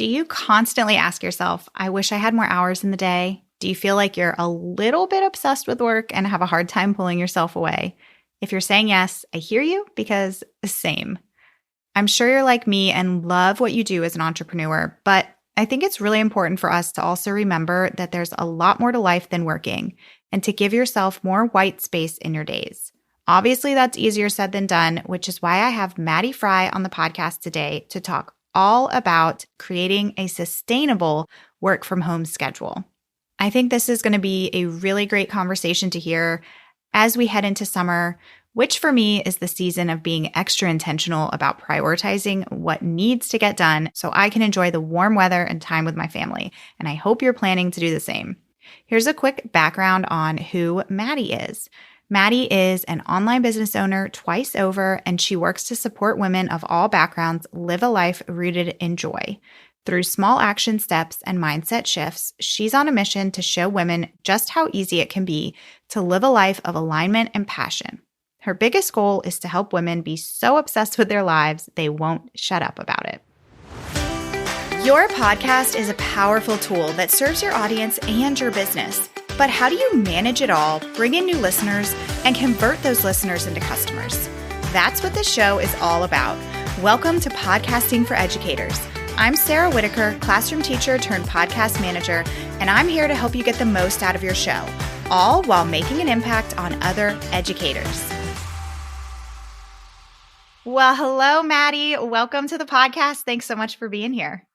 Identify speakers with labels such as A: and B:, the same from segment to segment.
A: Do you constantly ask yourself, I wish I had more hours in the day? Do you feel like you're a little bit obsessed with work and have a hard time pulling yourself away? If you're saying yes, I hear you because same. I'm sure you're like me and love what you do as an entrepreneur, but I think it's really important for us to also remember that there's a lot more to life than working and to give yourself more white space in your days. Obviously, that's easier said than done, which is why I have Maddy Fry on the podcast today to talk all about creating a sustainable work from home schedule. I think this is going to be a really great conversation to hear as we head into summer, which for me is the season of being extra intentional about prioritizing what needs to get done so I can enjoy the warm weather and time with my family. And I hope you're planning to do the same. Here's a quick background on who Maddy is. Maddy is an online business owner twice over, and she works to support women of all backgrounds live a life rooted in joy. Through small action steps and mindset shifts, she's on a mission to show women just how easy it can be to live a life of alignment and passion. Her biggest goal is to help women be so obsessed with their lives, they won't shut up about it. Your podcast is a powerful tool that serves your audience and your business. But how do you manage it all, bring in new listeners, and convert those listeners into customers? That's what this show is all about. Welcome to Podcasting for Educators. I'm Sarah Whitaker, classroom teacher turned podcast manager, and I'm here to help you get the most out of your show, all while making an impact on other educators. Well, hello, Maddy. Welcome to the podcast. Thanks so much for being here.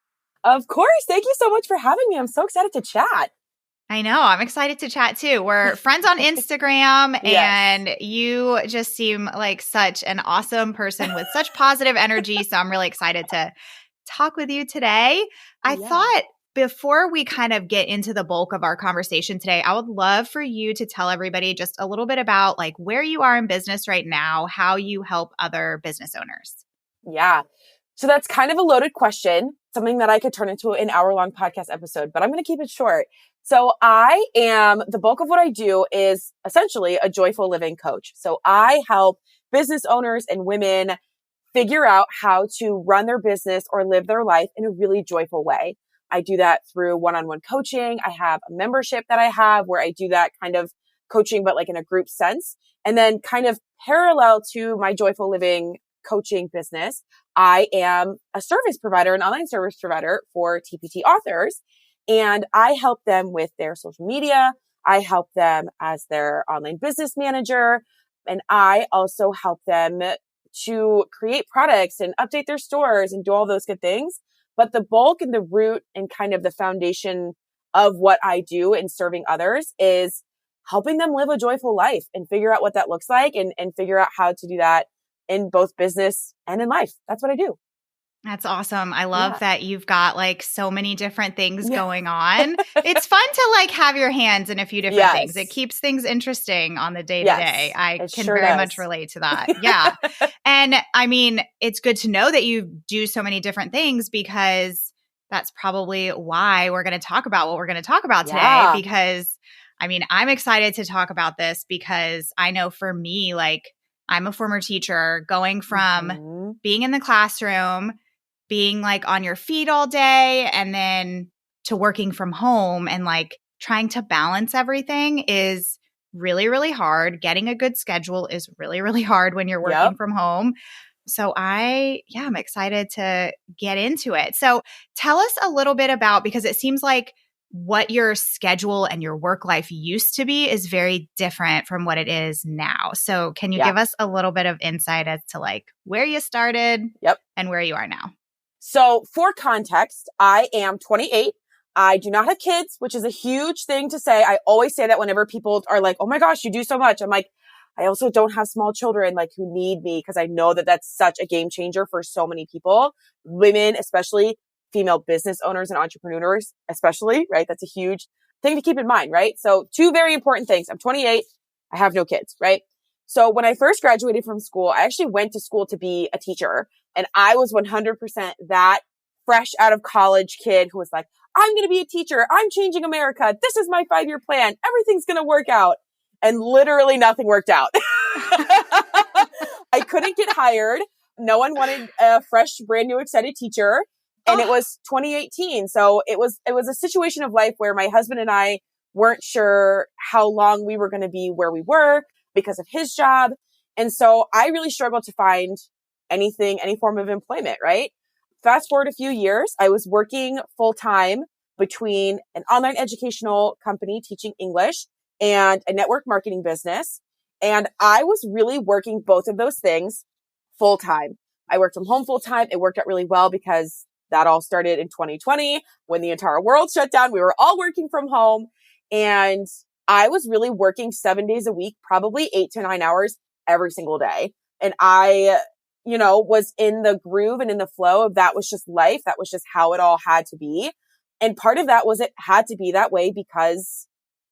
B: Of course. Thank you so much for having me. I'm so excited to chat.
A: I know. I'm excited to chat too. We're friends on Instagram and you just seem like such an awesome person with such positive energy. So I'm really excited to talk with you today. I thought before we kind of get into the bulk of our conversation today, I would love for you to tell everybody just a little bit about like where you are in business right now, how you help other business owners.
B: Yeah. So that's kind of a loaded question, something that I could turn into an hour-long podcast episode, but I'm going to keep it short. So the bulk of what I do is essentially a joyful living coach. So I help business owners and women figure out how to run their business or live their life in a really joyful way. I do that through one-on-one coaching. I have a membership that I have where I do that kind of coaching, but like in a group sense. And then kind of parallel to my joyful living coaching business, I am a service provider, an online service provider for TPT authors. And I help them with their social media. I help them as their online business manager. And I also help them to create products and update their stores and do all those good things. But the bulk and the root and kind of the foundation of what I do in serving others is helping them live a joyful life and figure out what that looks like and figure out how to do that in both business and in life. That's what I do.
A: That's awesome. I love that you've got like so many different things going on. It's fun to like have your hands in a few different things. It keeps things interesting on the day to day. I can very much relate to that. Yeah. And I mean, it's good to know that you do so many different things because that's probably why we're going to talk about what we're going to talk about today. Because I mean, I'm excited to talk about this because I know for me, like I'm a former teacher going from being in the classroom, being like on your feet all day and then to working from home and like trying to balance everything is really, really hard. Getting a good schedule is really, really hard when you're working from home. So I'm excited to get into it. So tell us a little bit about, because it seems like what your schedule and your work life used to be is very different from what it is now. So can you give us a little bit of insight as to like where you started and where you are now?
B: So for context, I am 28. I do not have kids, which is a huge thing to say. I always say that whenever people are like, oh my gosh, you do so much. I'm like, I also don't have small children like who need me because I know that that's such a game changer for so many people, women, especially female business owners and entrepreneurs, especially, right? That's a huge thing to keep in mind, right? So two very important things. I'm 28. I have no kids, right? So when I first graduated from school, I actually went to school to be a teacher. And I was 100% that fresh out of college kid who was like, I'm going to be a teacher. I'm changing America. This is my 5-year plan. Everything's going to work out. And literally nothing worked out. I couldn't get hired. No one wanted a fresh, brand new, excited teacher. And it was 2018. So it was a situation of life where my husband and I weren't sure how long we were going to be where we were because of his job. And so I really struggled to find anything, any form of employment, right? Fast forward a few years, I was working full time between an online educational company teaching English and a network marketing business. And I was really working both of those things full time. I worked from home full time. It worked out really well because that all started in 2020 when the entire world shut down. We were all working from home, and I was really working 7 days a week, probably 8 to 9 hours every single day. And I, was in the groove and in the flow of that was just life. That was just how it all had to be. And part of that was it had to be that way because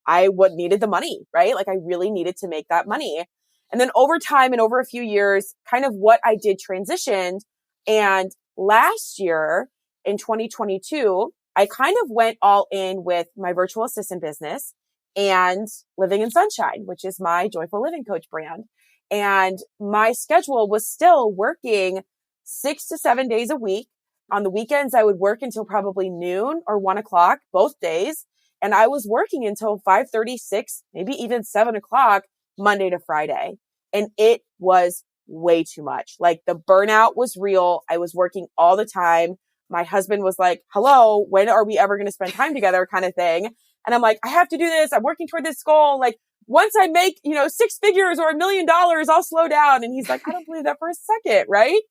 B: I needed the money, right? Like I really needed to make that money. And then over time and over a few years, kind of what I did transitioned. And last year in 2022, I kind of went all in with my virtual assistant business and Living in Sunshine, which is my joyful living coach brand. And my schedule was still working 6 to 7 days a week. On the weekends, I would work until probably noon or 1 o'clock, both days. And I was working until 5:30, 6, maybe even 7 o'clock, Monday to Friday. And it was way too much. Like the burnout was real. I was working all the time. My husband was like, hello, when are we ever going to spend time together kind of thing? And I'm like, I have to do this. I'm working toward this goal. Like once I make, 6 figures or $1 million, I'll slow down. And he's like, I don't believe that for a second. Right.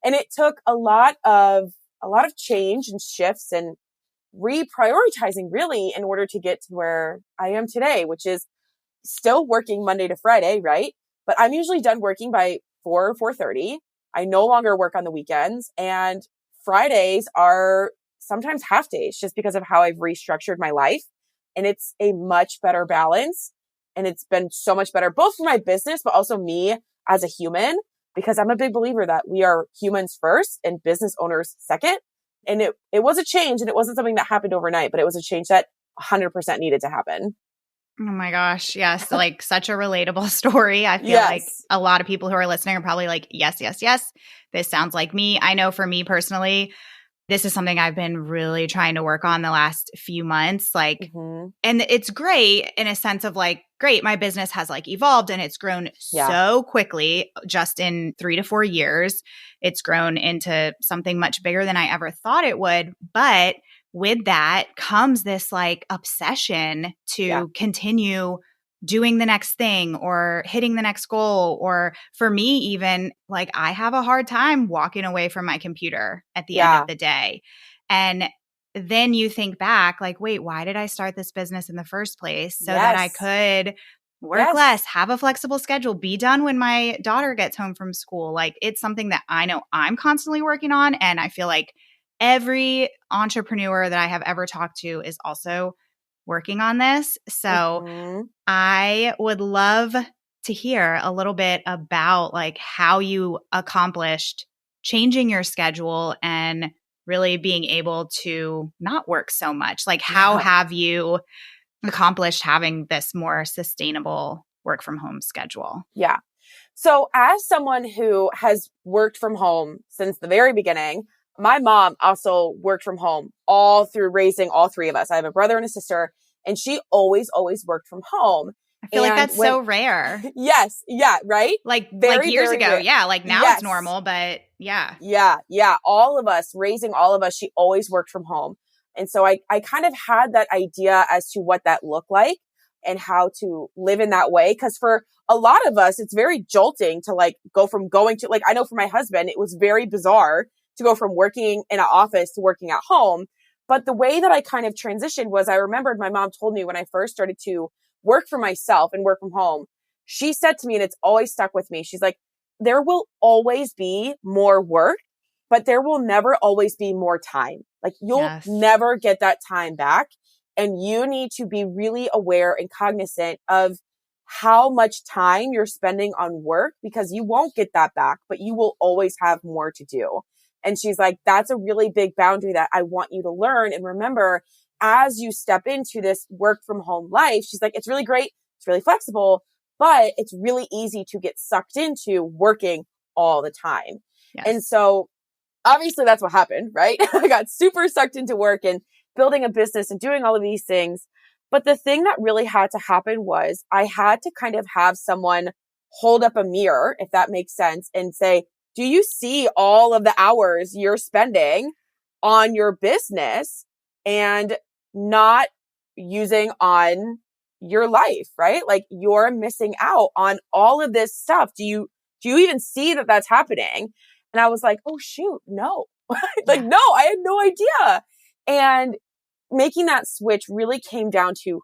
B: And it took a lot of change and shifts and reprioritizing really in order to get to where I am today, which is still working Monday to Friday, right? But I'm usually done working by 4:30. I no longer work on the weekends, and Fridays are sometimes half days just because of how I've restructured my life. And it's a much better balance. And it's been so much better, both for my business, but also me as a human, because I'm a big believer that we are humans first and business owners second. And it was a change, and it wasn't something that happened overnight, but it was a change that 100% needed to happen.
A: Oh my gosh. Yes. Like such a relatable story. I feel like a lot of people who are listening are probably like, yes, yes, yes. This sounds like me. I know for me personally, this is something I've been really trying to work on the last few months. Like, and it's great in a sense of like, great, my business has like evolved and it's grown so quickly just in 3 to 4 years. It's grown into something much bigger than I ever thought it would. But with that comes this like obsession to continue doing the next thing or hitting the next goal. Or for me, even like I have a hard time walking away from my computer at the end of the day. And then you think back like, wait, why did I start this business in the first place? So that I could work less, have a flexible schedule, be done when my daughter gets home from school. Like it's something that I know I'm constantly working on. And I feel like every entrepreneur that I have ever talked to is also working on this. So I would love to hear a little bit about like how you accomplished changing your schedule and really being able to not work so much. Like how have you accomplished having this more sustainable work from home schedule?
B: Yeah. So as someone who has worked from home since the very beginning, my mom also worked from home all through raising all three of us. I have a brother and a sister, and she always worked from home.
A: I feel like that's so rare.
B: Yes. Yeah. Right.
A: Like years ago. Rare. Yeah. Like now it's normal, but yeah.
B: Yeah. Yeah. All of us, raising all of us, she always worked from home. And so I kind of had that idea as to what that looked like and how to live in that way. Cause for a lot of us, it's very jolting to like go from going to like, I know for my husband, it was very bizarre to go from working in an office to working at home. But the way that I kind of transitioned was I remembered my mom told me when I first started to work for myself and work from home, she said to me, and it's always stuck with me. She's like, there will always be more work, but there will never always be more time. Like you'll never get that time back. And you need to be really aware and cognizant of how much time you're spending on work because you won't get that back, but you will always have more to do. And she's like, that's a really big boundary that I want you to learn and remember as you step into this work from home life. She's like, it's really great. It's really flexible, but it's really easy to get sucked into working all the time. Yes. And so obviously that's what happened, right? I got super sucked into work and building a business and doing all of these things. But the thing that really had to happen was I had to kind of have someone hold up a mirror, if that makes sense, and say, do you see all of the hours you're spending on your business and not using on your life, right? Like you're missing out on all of this stuff. Do you even see that that's happening? And I was like, oh shoot, no. Like, no, I had no idea. And making that switch really came down to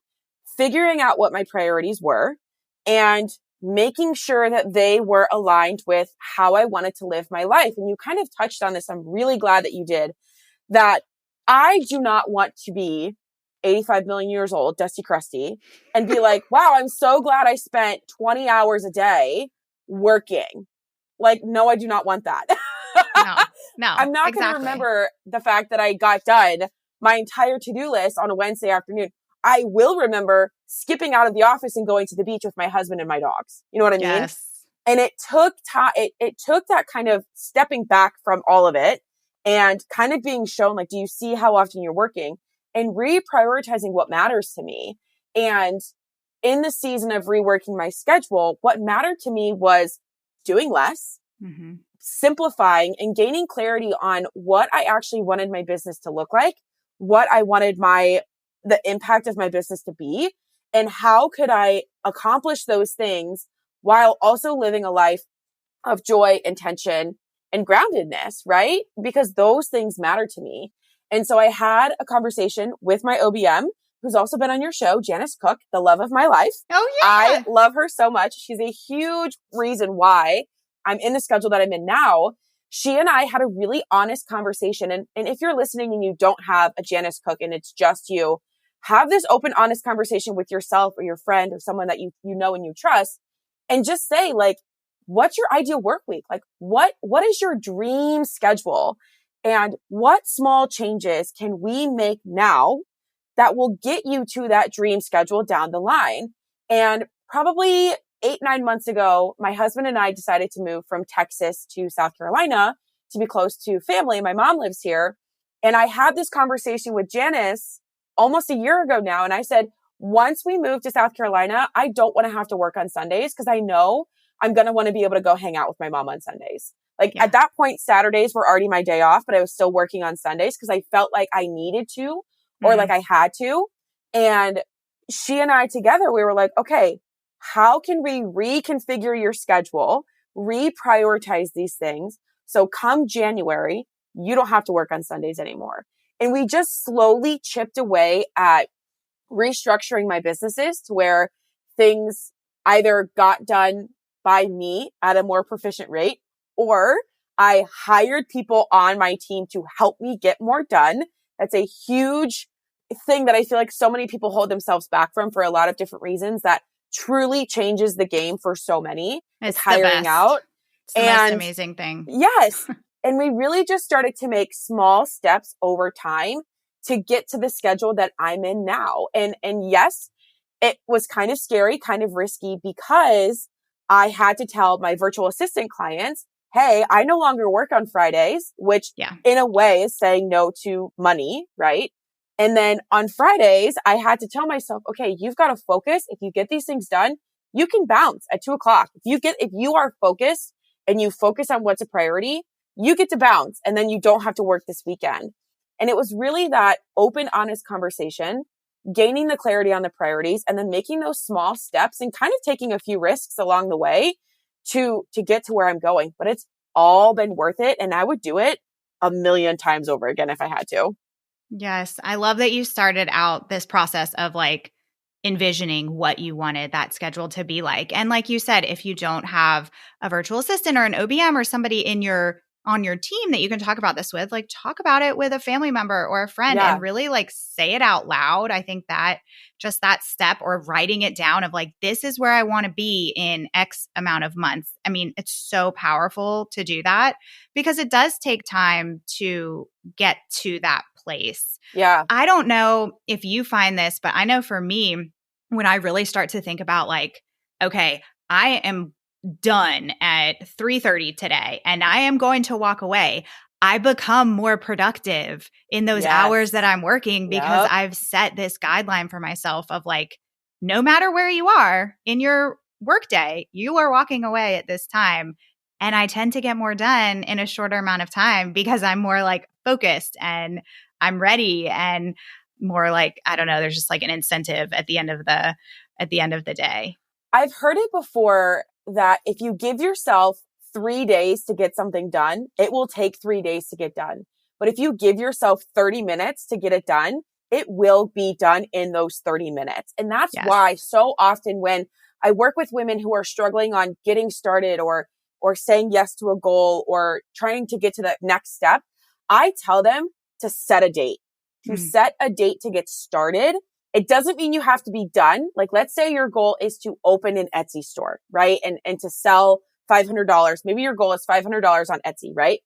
B: figuring out what my priorities were and making sure that they were aligned with how I wanted to live my life. And you kind of touched on this. I'm really glad that you did that. I do not want to be 85 million years old, Dusty Crusty, and be like, wow, I'm so glad I spent 20 hours a day working. Like, no, I do not want that.
A: No,
B: I'm not going to remember the fact that I got done my entire to-do list on a Wednesday afternoon. I will remember skipping out of the office and going to the beach with my husband and my dogs. You know what I mean?
A: Yes.
B: And it took time. It took that kind of stepping back from all of it and kind of being shown, like, do you see how often you're working and reprioritizing what matters to me? And in the season of reworking my schedule, what mattered to me was doing less, simplifying and gaining clarity on what I actually wanted my business to look like, what I wanted the impact of my business to be, and how could I accomplish those things while also living a life of joy, intention, and groundedness, right? Because those things matter to me. And so I had a conversation with my OBM, who's also been on your show, Janice Cook, the love of my life.
A: Oh, yeah.
B: I love her so much. She's a huge reason why I'm in the schedule that I'm in now. She and I had a really honest conversation. And if you're listening and you don't have a Janice Cook and it's just you, have this open, honest conversation with yourself or your friend or someone that you know and you trust, and just say, like, what's your ideal work week? Like, what is your dream schedule? And what small changes can we make now that will get you to that dream schedule down the line? And probably 8-9 months ago, my husband and I decided to move from Texas to South Carolina to be close to family. My mom lives here. And I had this conversation with Janice almost a year ago now. And I said, once we move to South Carolina, I don't want to have to work on Sundays because I know I'm going to want to be able to go hang out with my mom on Sundays. Like at that point, Saturdays were already my day off, but I was still working on Sundays because I felt like I needed to or like I had to. And she and I together, we were like, okay, how can we reconfigure your schedule, reprioritize these things? So come January, you don't have to work on Sundays anymore. And we just slowly chipped away at restructuring my businesses to where things either got done by me at a more proficient rate, or I hired people on my team to help me get more done. That's a huge thing that I feel like so many people hold themselves back from for a lot of different reasons that truly changes the game for so many.
A: It's
B: hiring out.
A: It's the most amazing thing.
B: Yes. And we really just started to make small steps over time to get to the schedule that I'm in now. And yes, it was kind of scary, kind of risky because I had to tell my virtual assistant clients, hey, I no longer work on Fridays, which in a way is saying no to money, right? And then on Fridays, I had to tell myself, okay, you've got to focus. If you get these things done, you can bounce at 2:00. If you are focused and you focus on what's a priority, you get to bounce and then you don't have to work this weekend. And it was really that open, honest conversation, gaining the clarity on the priorities and then making those small steps and kind of taking a few risks along the way to get to where I'm going. But it's all been worth it. And I would do it 1,000,000 times over again if I had to.
A: Yes. I love that you started out this process of like envisioning what you wanted that schedule to be like. And like you said, if you don't have a virtual assistant or an OBM or somebody on your team that you can talk about this with, like talk about it with a family member or a friend and really like say it out loud. I think that just that step or writing it down of like, this is where I want to be in X amount of months. I mean, it's so powerful to do that because it does take time to get to that place.
B: Yeah.
A: I don't know if you find this, but I know for me, when I really start to think about like, okay, I am done at 3:30 today and I am going to walk away, I become more productive in those hours that I'm working because I've set this guideline for myself of like, no matter where you are in your workday, you are walking away at this time. And I tend to get more done in a shorter amount of time because I'm more like focused and I'm ready and more like, I don't know, there's just like an incentive at the end of the day.
B: I've heard it before that if you give yourself 3 days to get something done, it will take 3 days to get done. But if you give yourself 30 minutes to get it done, it will be done in those 30 minutes. And that's why so often when I work with women who are struggling on getting started or saying yes to a goal or trying to get to the next step, I tell them to set a date, set a date to get started. It doesn't mean you have to be done. Like, let's say your goal is to open an Etsy store, right? And to sell $500. Maybe your goal is $500 on Etsy, right?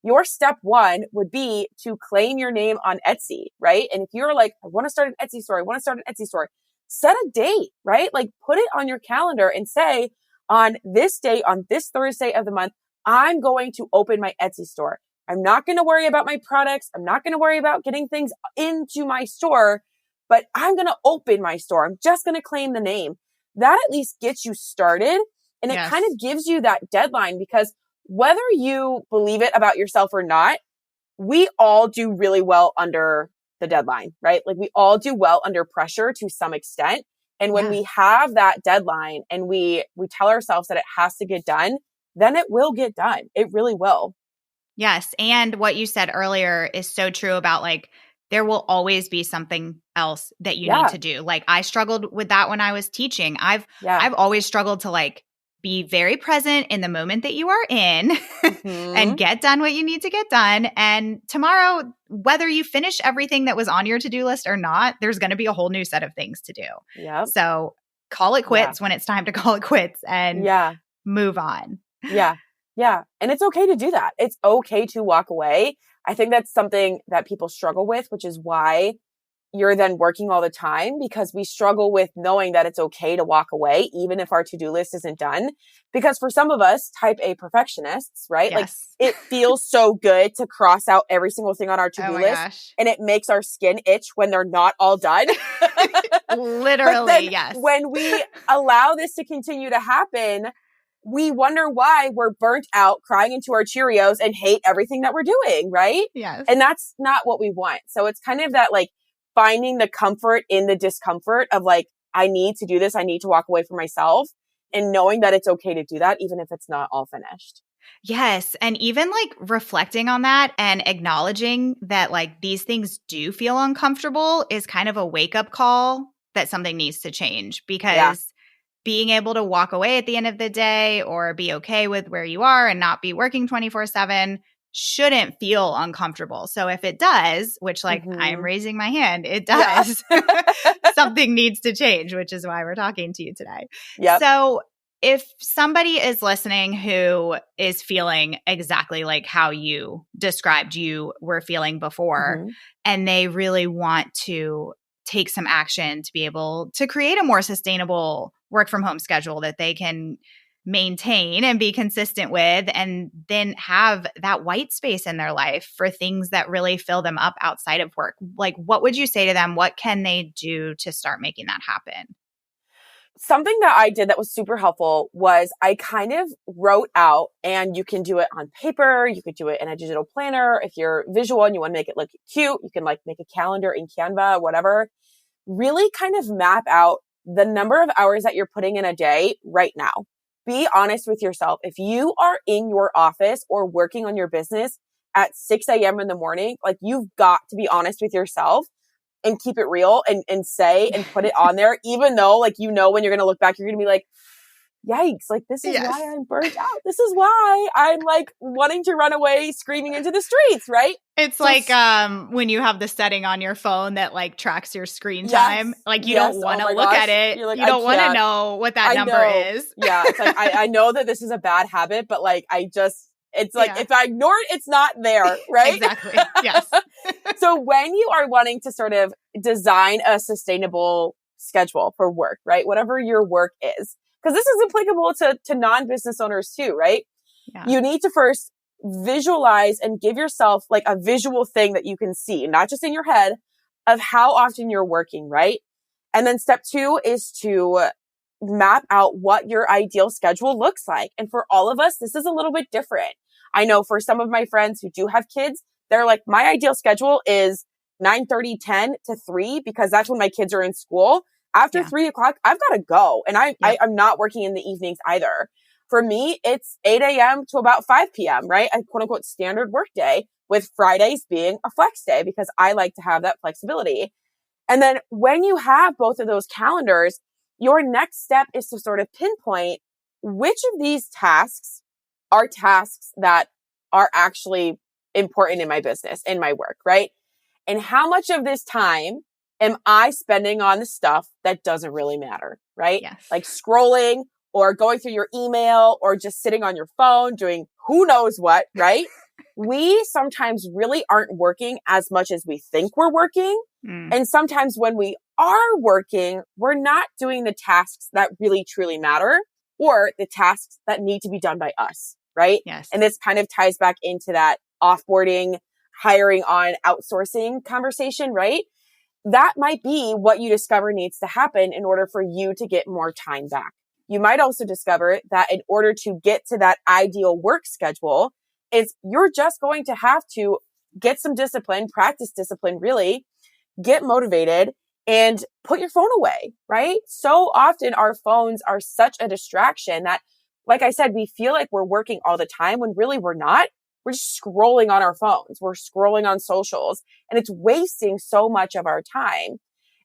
B: Your step one would be to claim your name on Etsy, right? And if you're like, I want to start an Etsy store, set a date, right? Like put it on your calendar and say, on this day, on this Thursday of the month, I'm going to open my Etsy store. I'm not going to worry about my products. I'm not going to worry about getting things into my store, but I'm going to open my store. I'm just going to claim the name. That at least gets you started. And it kind of gives you that deadline because whether you believe it about yourself or not, we all do really well under the deadline, right? Like we all do well under pressure to some extent. And when we have that deadline and we tell ourselves that it has to get done, then it will get done. It really will.
A: Yes. And what you said earlier is so true about like, there will always be something else that you need to do. Like I struggled with that when I was teaching. I've always struggled to like be very present in the moment that you are in and get done what you need to get done. And tomorrow, whether you finish everything that was on your to-do list or not, there's going to be a whole new set of things to do.
B: Yep.
A: So call it quits when it's time to call it quits and move on.
B: Yeah. Yeah. And it's okay to do that. It's okay to walk away. I think that's something that people struggle with, which is why you're then working all the time, because we struggle with knowing that it's okay to walk away, even if our to-do list isn't done. Because for some of us, type A perfectionists, right? Like it feels so good to cross out every single thing on our to-do list. And it makes our skin itch when they're not all done.
A: Literally, yes.
B: When we allow this to continue to happen, we wonder why we're burnt out, crying into our Cheerios and hate everything that we're doing, right?
A: Yes.
B: And that's not what we want. So it's kind of that like finding the comfort in the discomfort of like, I need to do this. I need to walk away from myself and knowing that it's okay to do that, even if it's not all finished.
A: Yes. And even like reflecting on that and acknowledging that like these things do feel uncomfortable is kind of a wake-up call that something needs to change, because being able to walk away at the end of the day or be okay with where you are and not be working 24/7 shouldn't feel uncomfortable. So if it does, which like I'm raising my hand, it does, something needs to change, which is why we're talking to you today.
B: Yep.
A: So if somebody is listening who is feeling exactly like how you described you were feeling before, and they really want to take some action to be able to create a more sustainable work from home schedule that they can maintain and be consistent with, and then have that white space in their life for things that really fill them up outside of work, like what would you say to them? What can they do to start making that happen?
B: Something that I did that was super helpful was I kind of wrote out, and you can do it on paper. You could do it in a digital planner. If you're visual and you want to make it look cute, you can like make a calendar in Canva, whatever. Really kind of map out the number of hours that you're putting in a day right now. Be honest with yourself. If you are in your office or working on your business at 6 a.m. in the morning, like you've got to be honest with yourself and keep it real and say and put it on there, even though like, you know, when you're going to look back, you're going to be like, yikes, like this is why I'm burnt out. This is why I'm like wanting to run away, screaming into the streets, right?
A: It's so like when you have the setting on your phone that like tracks your screen time, like you don't want to look at it. Like, you don't want to know what that number is.
B: Yeah. It's like, I know that this is a bad habit, but like, it's like, if I ignore it, it's not there, right?
A: Exactly. Yes.
B: So when you are wanting to sort of design a sustainable schedule for work, right? Whatever your work is, because this is applicable to non-business owners too, right?
A: Yeah.
B: You need to first visualize and give yourself like a visual thing that you can see, not just in your head, of how often you're working, right? And then step 2 is to map out what your ideal schedule looks like. And for all of us, this is a little bit different. I know for some of my friends who do have kids, they're like, my ideal schedule is 9:30, 10 to 3, because that's when my kids are in school. After 3 o'clock, I've got to go. And I'm not working in the evenings either. For me, it's 8 a.m. to about 5 p.m., right? A quote unquote standard work day, with Fridays being a flex day because I like to have that flexibility. And then when you have both of those calendars, your next step is to sort of pinpoint which of these tasks are tasks that are actually important in my business, in my work, right? And how much of this time am I spending on the stuff that doesn't really matter, right?
A: Yes.
B: Like scrolling or going through your email or just sitting on your phone doing who knows what, right? We sometimes really aren't working as much as we think we're working. And sometimes when we are working, we're not doing the tasks that really truly matter or the tasks that need to be done by us, right?
A: Yes.
B: And this kind of ties back into that offboarding, hiring on outsourcing conversation, right? That might be what you discover needs to happen in order for you to get more time back. You might also discover that in order to get to that ideal work schedule, is you're just going to have to get some discipline, practice discipline, really, get motivated and put your phone away, right? So often our phones are such a distraction that, like I said, we feel like we're working all the time when really we're not. We're just scrolling on our phones. We're scrolling on socials and it's wasting so much of our time.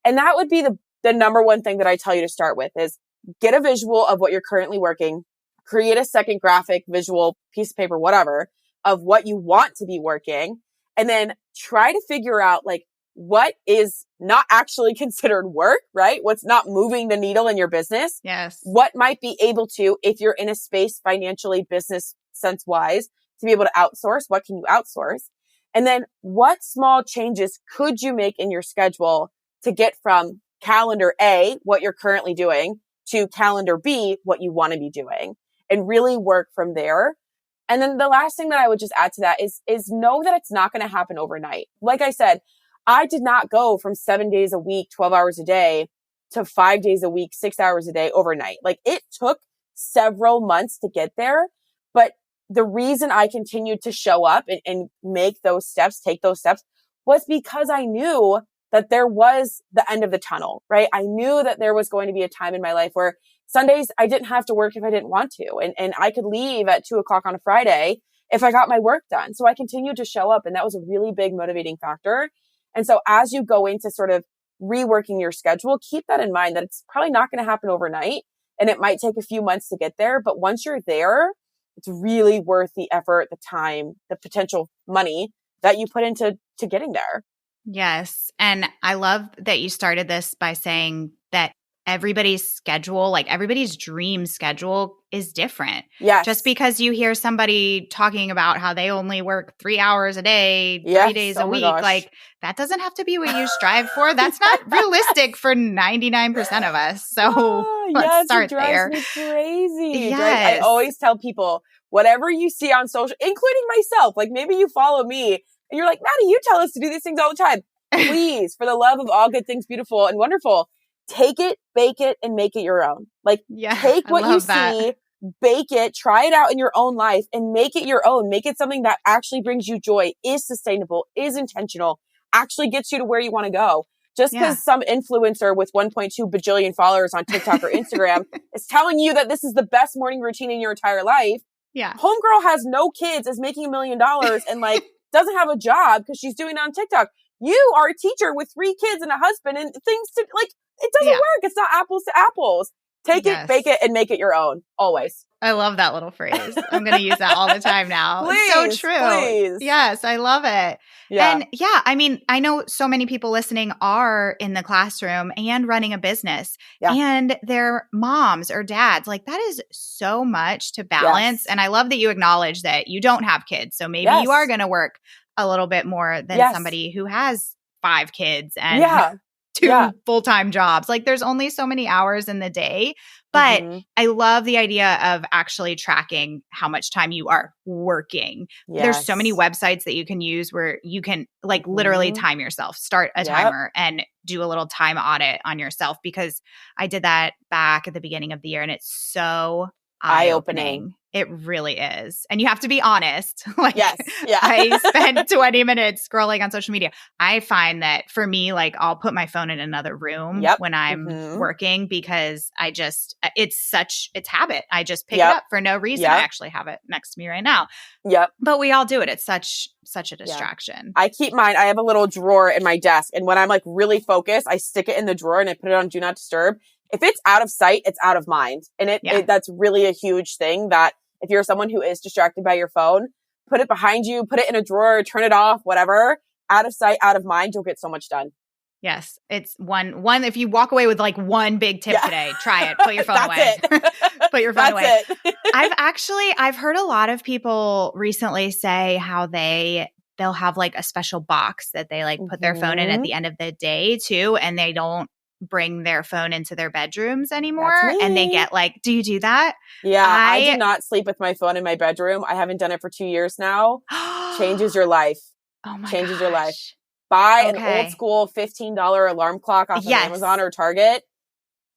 B: And that would be the number one thing that I tell you to start with is get a visual of what you're currently working, create a second graphic, visual, piece of paper, whatever, of what you want to be working, and then try to figure out like what is not actually considered work, right? What's not moving the needle in your business?
A: Yes.
B: What might be able to, if you're in a space financially, business sense wise, to be able to outsource? What can you outsource? And then what small changes could you make in your schedule to get from calendar A, what you're currently doing, to calendar B, what you want to be doing, and really work from there. And then the last thing that I would just add to that is know that it's not going to happen overnight. Like I said, I did not go from 7 days a week, 12 hours a day to 5 days a week, 6 hours a day overnight. Like it took several months to get there. But the reason I continued to show up and make those steps, take those steps, was because I knew that there was the end of the tunnel, right? I knew that there was going to be a time in my life where Sundays I didn't have to work if I didn't want to. And I could leave at 2 o'clock on a Friday if I got my work done. So I continued to show up. And that was a really big motivating factor. And so as you go into sort of reworking your schedule, keep that in mind that it's probably not going to happen overnight. And it might take a few months to get there. But once you're there, it's really worth the effort, the time, the potential money that you put into getting there.
A: Yes. And I love that you started this by saying that everybody's schedule, like everybody's dream schedule is different.
B: Yes.
A: Just because you hear somebody talking about how they only work 3 hours a day, 3
B: Yes.
A: days
B: Oh
A: a
B: my
A: week,
B: gosh.
A: like that doesn't have to be what you strive for. That's not realistic for 99% of us. So let's start
B: it drives
A: there.
B: me crazy.
A: Yes.
B: I always tell people, whatever you see on social, including myself, like maybe you follow me and you're like, Maddy, you tell us to do these things all the time. Please, for the love of all good things, beautiful and wonderful, take it, bake it, and make it your own. Like take what you see, bake it, try it out in your own life and make it your own. Make it something that actually brings you joy, is sustainable, is intentional, actually gets you to where you want to go. Just because some influencer with 1.2 bajillion followers on TikTok or Instagram is telling you that this is the best morning routine in your entire life.
A: Yeah.
B: Homegirl has no kids, is making $1 million and like doesn't have a job because she's doing it on TikTok. You are a teacher with 3 kids and a husband and things to like, it doesn't work. It's not apples to apples. Take it, bake it, and make it your own. Always.
A: I love that little phrase. I'm going to use that all the time now.
B: Please,
A: it's so true.
B: Please.
A: Yes, I love it.
B: Yeah.
A: And I mean, I know so many people listening are in the classroom and running a business and they're moms or dads. Like that is so much to balance. And I love that you acknowledge that you don't have kids. So maybe you are going to work a little bit more than somebody who has 5 kids and two full-time jobs. Like there's only so many hours in the day. But I love the idea of actually tracking how much time you are working. There's so many websites that you can use where you can like literally time yourself, start a timer and do a little time audit on yourself, because I did that back at the beginning of the year and it's so eye-opening. It really is. And you have to be honest. Like I spent 20 minutes scrolling on social media. I find that for me, like I'll put my phone in another room when I'm working, because it's habit. I just pick it up for no reason. I actually have it next to me right now. But we all do it. It's such a distraction.
B: I keep mine. I have a little drawer in my desk. And when I'm like really focused, I stick it in the drawer and I put it on Do Not Disturb. If it's out of sight, it's out of mind. And that's really a huge thing, that if you're someone who is distracted by your phone, put it behind you, put it in a drawer, turn it off, whatever. Out of sight, out of mind, you'll get so much done.
A: Yes. It's one, if you walk away with like one big tip today, try it. Put your phone away. Put your phone away. I've heard a lot of people recently say how they'll have like a special box that they like put their phone in at the end of the day too. And they don't bring their phone into their bedrooms anymore. And they get like, do you do that?
B: Yeah. I do not sleep with my phone in my bedroom. I haven't done it for 2 years now. Changes your life.
A: Oh my
B: Changes
A: gosh.
B: your life. Buy an old school $15 alarm clock off of Amazon or Target.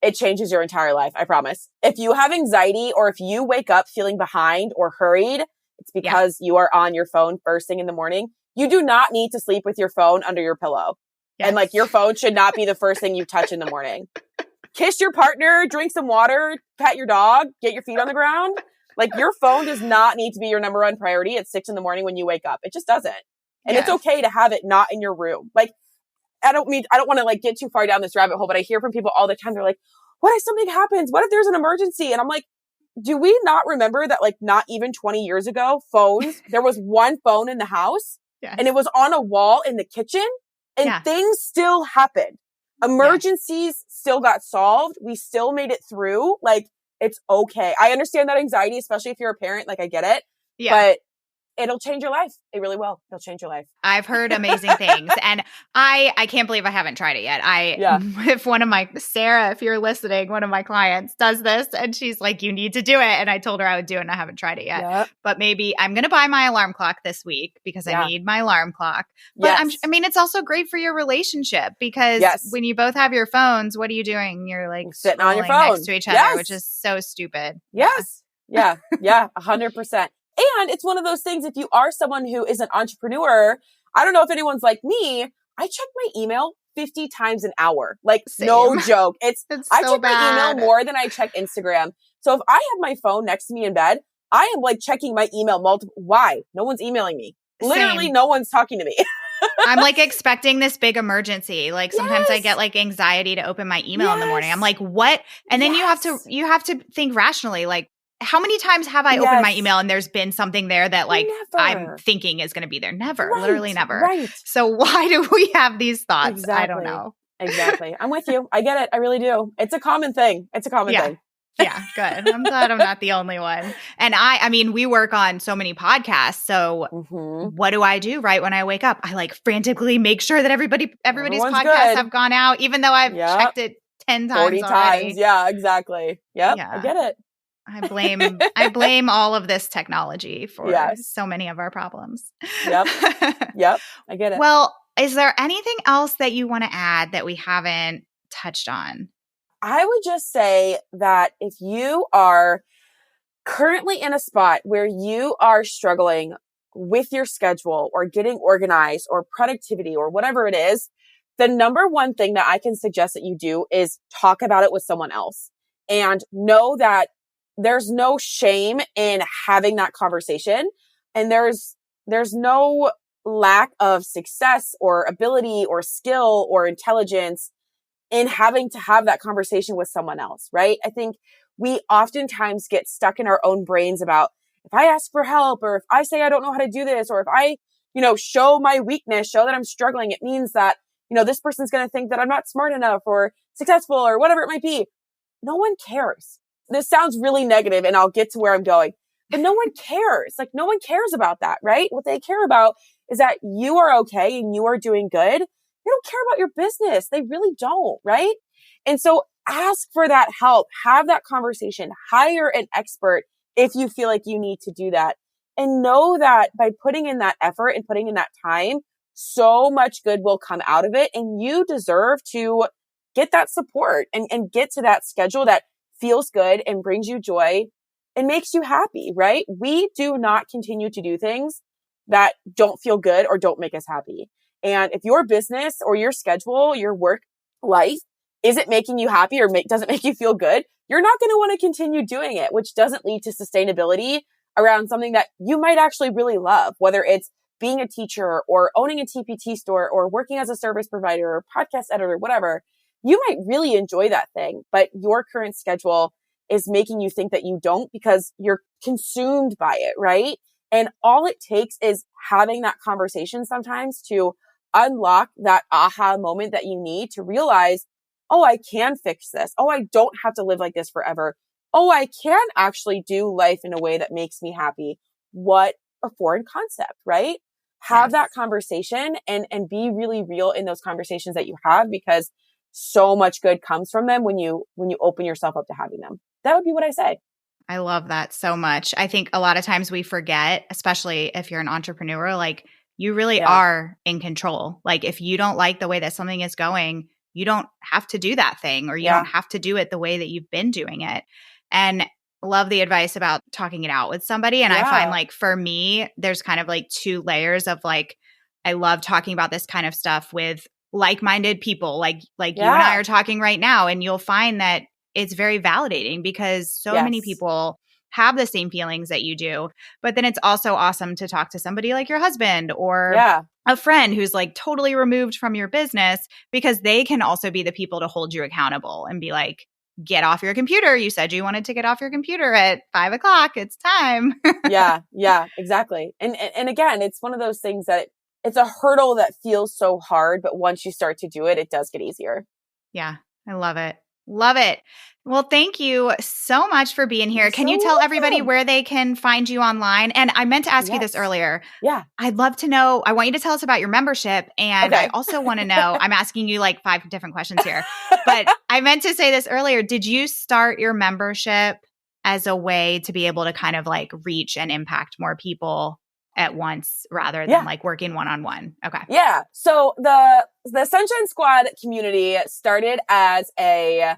B: It changes your entire life. I promise. If you have anxiety or if you wake up feeling behind or hurried, it's because you are on your phone first thing in the morning. You do not need to sleep with your phone under your pillow. And like your phone should not be the first thing you touch in the morning. Kiss your partner, drink some water, pet your dog, get your feet on the ground. Like your phone does not need to be your number one priority at 6 a.m. when you wake up. It just doesn't. And it's okay to have it not in your room. Like, I don't want to like get too far down this rabbit hole, but I hear from people all the time. They're like, what if something happens? What if there's an emergency? And I'm like, do we not remember that like not even 20 years ago, there was one phone in the house and it was on a wall in the kitchen and things still happened. Emergencies still got solved. We still made it through. Like, it's okay. I understand that anxiety, especially if you're a parent. Like, I get it. But it'll change your life. It really will. It'll change your life.
A: I've heard amazing things. And I can't believe I haven't tried it yet. If Sarah, if you're listening, one of my clients does this and she's like, you need to do it. And I told her I would do it and I haven't tried it yet. But maybe I'm going to buy my alarm clock this week because I need my alarm clock. But it's also great for your relationship because when you both have your phones, what are you doing? You're like
B: sitting on your phone
A: next to each other, which is so stupid.
B: Yes. Yeah. 100%. And it's one of those things, if you are someone who is an entrepreneur, I don't know if anyone's like me, I check my email 50 times an hour. Like, no joke. I check my email more than I check Instagram. So if I have my phone next to me in bed, I am like checking my email multiple. Why? No one's emailing me. Literally, no one's talking to me.
A: I'm like expecting this big emergency. Like sometimes I get like anxiety to open my email in the morning. I'm like, what? And then you have to think rationally, like, how many times have I opened my email and there's been something there that like I'm thinking is going to be there? Never, literally never. Right. So why do we have these thoughts?
B: Exactly.
A: I don't know.
B: Exactly. I'm with you. I get it. I really do. It's a common thing. Thing.
A: Yeah, good. I'm glad I'm not the only one. And I mean, we work on so many podcasts. So what do I do right when I wake up? I like frantically make sure that everybody's podcasts have gone out, even though I've checked it 10 times
B: 40
A: already.
B: times. Yeah, exactly. Yep. Yeah. I get it.
A: I blame all of this technology for so many of our problems.
B: Yep. I get it.
A: Well, is there anything else that you want to add that we haven't touched on?
B: I would just say that if you are currently in a spot where you are struggling with your schedule or getting organized or productivity or whatever it is, the number one thing that I can suggest that you do is talk about it with someone else and know that there's no shame in having that conversation. And there's no lack of success or ability or skill or intelligence in having to have that conversation with someone else, right? I think we oftentimes get stuck in our own brains about if I ask for help or if I say I don't know how to do this or if I, show my weakness, show that I'm struggling, it means that, this person's going to think that I'm not smart enough or successful or whatever it might be. No one cares. This sounds really negative and I'll get to where I'm going, but no one cares. Like no one cares about that, right? What they care about is that you are okay and you are doing good they don't care about your business. They really don't, right? And so ask for that help, have that conversation, hire an expert if you feel like you need to do that. And know that by putting in that effort and putting in that time, so much good will come out of it. And you deserve to get that support and get to that schedule that feels good and brings you joy and makes you happy, right? We do not continue to do things that don't feel good or don't make us happy. And if your business or your schedule, your work life isn't making you happy or doesn't make you feel good, you're not going to want to continue doing it, which doesn't lead to sustainability around something that you might actually really love, whether it's being a teacher or owning a TPT store or working as a service provider or podcast editor, whatever. You might really enjoy that thing, but your current schedule is making you think that you don't because you're consumed by it, right? And all it takes is having that conversation sometimes to unlock that aha moment that you need to realize, oh, I can fix this. Oh, I don't have to live like this forever. Oh, I can actually do life in a way that makes me happy. What a foreign concept, right? Have that conversation and be really real in those conversations that you have, because so much good comes from them when you open yourself up to having them. That would be what I say.
A: I love that so much. I think a lot of times we forget, especially if you're an entrepreneur, like you really are in control. Like if you don't like the way that something is going, you don't have to do that thing, or you don't have to do it the way that you've been doing it. And love the advice about talking it out with somebody. And I find like for me, there's kind of like two layers of like, I love talking about this kind of stuff with like-minded people like you and I are talking right now. And you'll find that it's very validating because so many people have the same feelings that you do. But then it's also awesome to talk to somebody like your husband or a friend who's like totally removed from your business, because they can also be the people to hold you accountable and be like, get off your computer. You said you wanted to get off your computer at 5 o'clock. It's time.
B: Yeah, exactly. And again, it's one of those things that it's a hurdle that feels so hard, but once you start to do it, it does get easier.
A: Yeah, I love it. Love it. Well, thank you so much for being here. Can you tell everybody where they can find you online? And I meant to ask you this earlier.
B: Yeah.
A: I'd love to know. I want you to tell us about your membership. And I also want to know, I'm asking you like 5 different questions here, but I meant to say this earlier. Did you start your membership as a way to be able to kind of like reach and impact more people at once rather than like working one-on-one? Okay.
B: Yeah. So the Sunshine Squad community started as a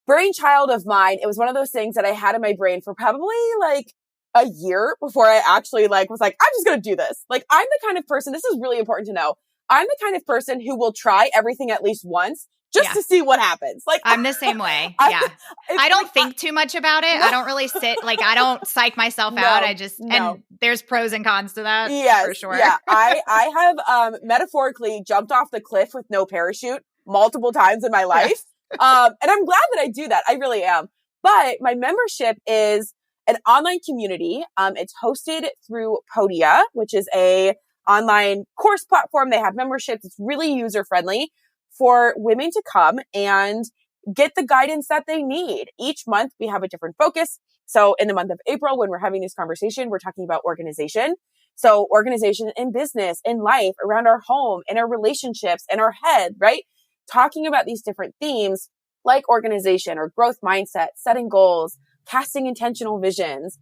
B: brainchild of mine. It was one of those things that I had in my brain for probably like a year before I actually was like, I'm just going to do this. Like, I'm the kind of person, this is really important to know. I'm the kind of person who will try everything at least once just to see what happens. Like,
A: I'm the same way. I don't think too much about it. I don't really sit, like, I don't psych myself out. I just, and there's pros and cons to that for sure.
B: Yeah. I have metaphorically jumped off the cliff with no parachute multiple times in my life. And I'm glad that I do that. I really am. But my membership is an online community. It's hosted through Podia, which is a online course platform. They have memberships. It's really user friendly for women to come and get the guidance that they need. Each month we have a different focus. So in the month of April, when we're having this conversation, we're talking about organization. So organization in business, in life, around our home, in our relationships, in our head, right? Talking about these different themes like organization or growth mindset, setting goals, casting intentional visions,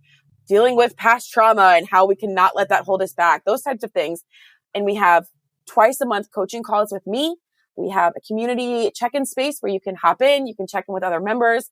B: dealing with past trauma and how we can not let that hold us back, those types of things. And we have twice a month coaching calls with me. We have a community check-in space where you can hop in, you can check in with other members.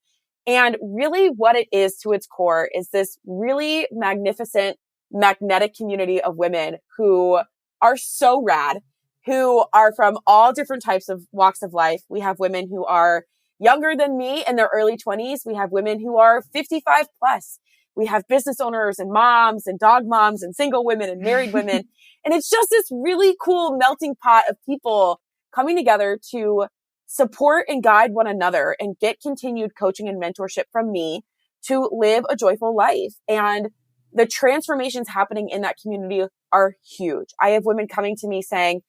B: And really what it is to its core is this really magnificent, magnetic community of women who are so rad, who are from all different types of walks of life. We have women who are younger than me in their early 20s. We have women who are 55 plus. We have business owners and moms and dog moms and single women and married women. And it's just this really cool melting pot of people coming together to support and guide one another and get continued coaching and mentorship from me to live a joyful life. And the transformations happening in that community are huge. I have women coming to me saying,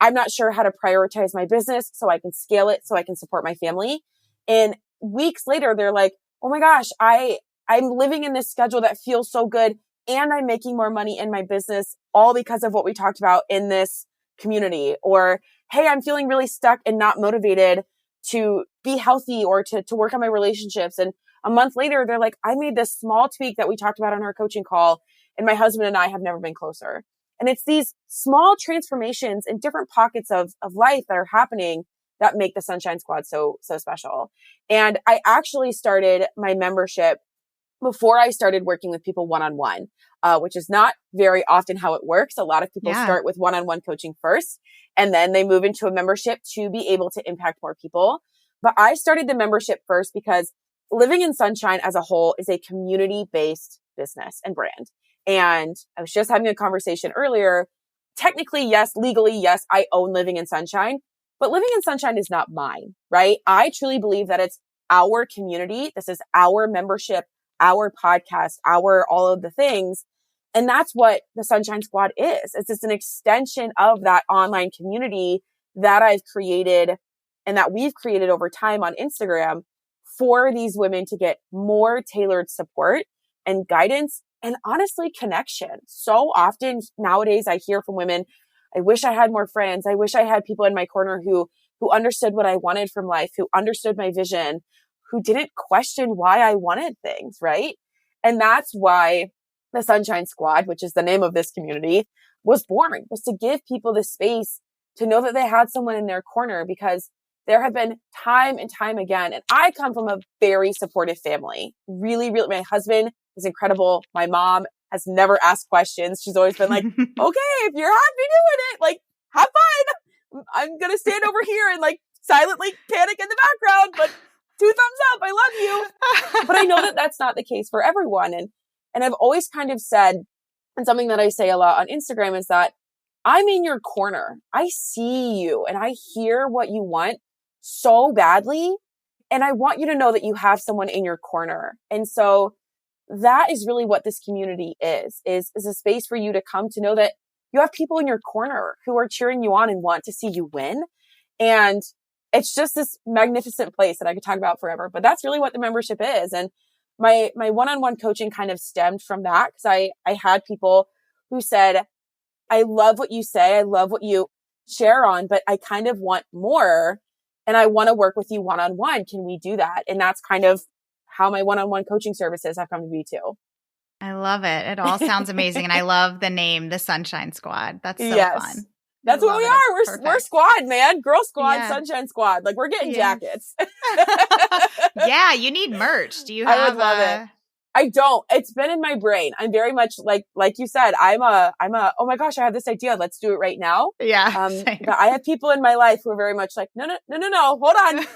B: I'm not sure how to prioritize my business so I can scale it, so I can support my family. And weeks later, they're like, oh my gosh, I'm living in this schedule that feels so good. And I'm making more money in my business all because of what we talked about in this community. Or hey, I'm feeling really stuck and not motivated to be healthy or to work on my relationships. And a month later, they're like, I made this small tweak that we talked about on our coaching call, and my husband and I have never been closer. And it's these small transformations in different pockets of life that are happening that make the Sunshine Squad so special. And I actually started my membership before I started working with people one-on-one, which is not very often how it works. A lot of people start with one-on-one coaching first, and then they move into a membership to be able to impact more people. But I started the membership first because Living in Sunshine as a whole is a community-based business and brand. And I was just having a conversation earlier. Technically, yes, legally, yes, I own Living in Sunshine, but Living in Sunshine is not mine, right? I truly believe that it's our community. This is our membership, our podcast, our all of the things. And that's what the Sunshine Squad is. It's just an extension of that online community that I've created and that we've created over time on Instagram for these women to get more tailored support and guidance and honestly connection. So often nowadays I hear from women, I wish I had more friends. I wish I had people in my corner who understood what I wanted from life, who understood my vision, who didn't question why I wanted things, right? And that's why the Sunshine Squad, which is the name of this community, was born, was to give people the space to know that they had someone in their corner, because there have been time and time again. And I come from a very supportive family. Really, really, my husband is incredible. My mom has never asked questions. She's always been like, okay, if you're happy doing it, like, have fun. I'm going to stand over here and like silently panic in the background, but 2 thumbs up. I love you. But I know that that's not the case for everyone. And I've always kind of said, and something that I say a lot on Instagram is that I'm in your corner. I see you and I hear what you want so badly. And I want you to know that you have someone in your corner. And so that is really what this community is a space for you to come to know that you have people in your corner who are cheering you on and want to see you win. And it's just this magnificent place that I could talk about forever, but that's really what the membership is. And my one-on-one coaching kind of stemmed from that, because I had people who said, I love what you say. I love what you share on, but I kind of want more. And I want to work with you one-on-one. Can we do that? And that's kind of how my one-on-one coaching services have come to be too.
A: I love it. It all sounds amazing. And I love the name, the Sunshine Squad. That's so fun.
B: That's what we are. We're squad, man. Girl squad, Sunshine Squad. Like, we're getting jackets.
A: Yeah, you need merch. Do you have
B: I would love it. I don't. It's been in my brain. I'm very much like you said, I'm a, oh my gosh, I have this idea. Let's do it right now.
A: Yeah.
B: But I have people in my life who are very much like, no, hold on.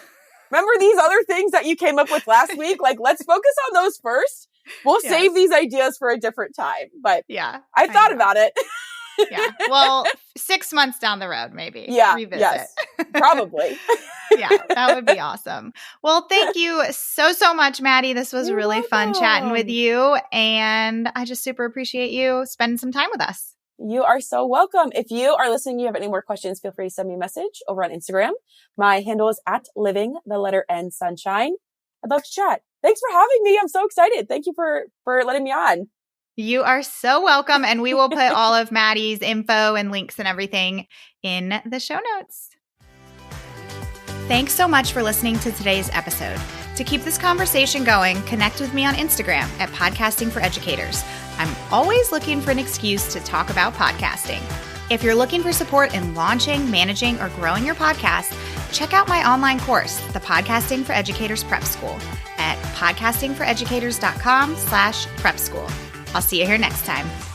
B: Remember these other things that you came up with last week? Like, let's focus on those first. We'll save these ideas for a different time. But yeah, I've thought about it.
A: Yeah. Well, 6 months down the road, maybe.
B: Yeah.
A: Revisit.
B: Yes. Probably.
A: Yeah. That would be awesome. Well, thank you so much, Maddy. This was really fun chatting with you. And I just super appreciate you spending some time with us.
B: You are so welcome. If you are listening, you have any more questions, feel free to send me a message over on Instagram. My handle is @living_sunshine. I'd love to chat. Thanks for having me. I'm so excited. Thank you for letting me on.
A: You are so welcome. And we will put all of Maddy's info and links and everything in the show notes. Thanks so much for listening to today's episode. To keep this conversation going, connect with me on Instagram @Podcasting for Educators. I'm always looking for an excuse to talk about podcasting. If you're looking for support in launching, managing, or growing your podcast, check out my online course, the Podcasting for Educators Prep School, at podcastingforeducators.com/prep school. I'll see you here next time.